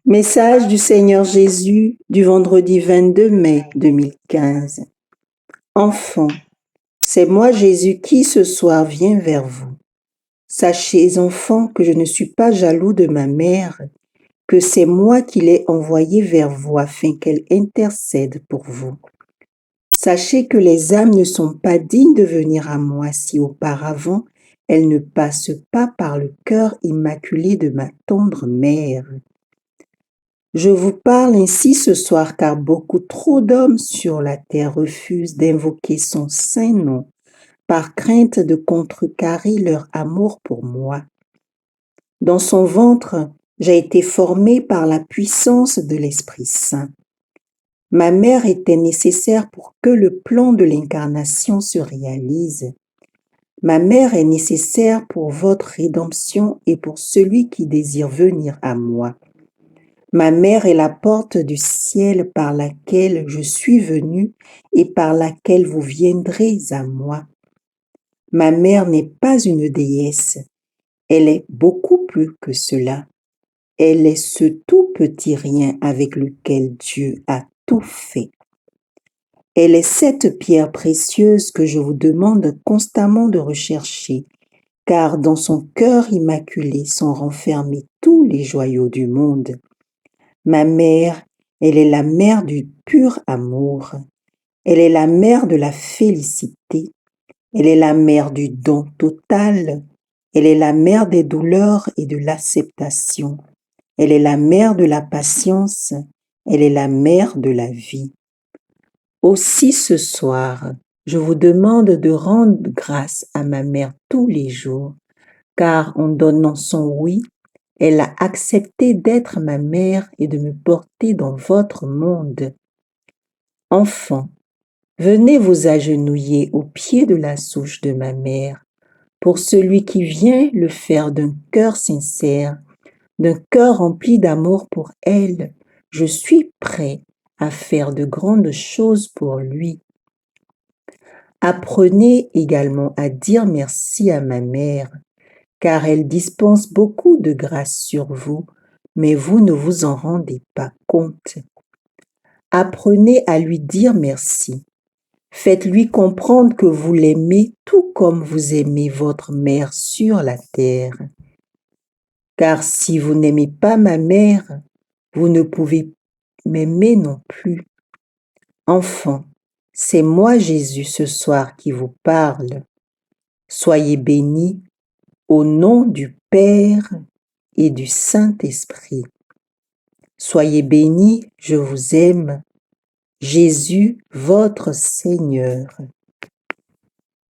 Message du Seigneur Jésus du vendredi 22 mai 2015. Enfants, c'est moi Jésus qui ce soir vient vers vous. Sachez, enfants, que je ne suis pas jaloux de ma mère, que c'est moi qui l'ai envoyée vers vous afin qu'elle intercède pour vous. Sachez que les âmes ne sont pas dignes de venir à moi si auparavant elles ne passent pas par le cœur immaculé de ma tendre mère. Je vous parle ainsi ce soir car beaucoup trop d'hommes sur la terre refusent d'invoquer son saint nom par crainte de contrecarrer leur amour pour moi. Dans son ventre, j'ai été formée par la puissance de l'Esprit Saint. Ma mère était nécessaire pour que le plan de l'incarnation se réalise. Ma mère est nécessaire pour votre rédemption et pour celui qui désire venir à moi. Ma mère est la porte du ciel par laquelle je suis venue et par laquelle vous viendrez à moi. Ma mère n'est pas une déesse, elle est beaucoup plus que cela. Elle est ce tout petit rien avec lequel Dieu a tout fait. Elle est cette pierre précieuse que je vous demande constamment de rechercher, car dans son cœur immaculé sont renfermés tous les joyaux du monde. Ma mère, elle est la mère du pur amour. Elle est la mère de la félicité. Elle est la mère du don total. Elle est la mère des douleurs et de l'acceptation. Elle est la mère de la patience. Elle est la mère de la vie. Aussi ce soir, je vous demande de rendre grâce à ma mère tous les jours, car en donnant son oui, elle a accepté d'être ma mère et de me porter dans votre monde. Enfants, venez vous agenouiller au pied de la souche de ma mère, pour celui qui vient le faire d'un cœur sincère, d'un cœur rempli d'amour pour elle. Je suis prêt à faire de grandes choses pour lui. Apprenez également à dire merci à ma mère, car elle dispense beaucoup de grâce sur vous, mais vous ne vous en rendez pas compte. Apprenez à lui dire merci. Faites-lui comprendre que vous l'aimez tout comme vous aimez votre mère sur la terre. Car si vous n'aimez pas ma mère, vous ne pouvez m'aimer non plus. Enfants, c'est moi Jésus ce soir qui vous parle. Soyez bénis au nom du Père et du Saint-Esprit. Soyez bénis, je vous aime, Jésus, votre Seigneur.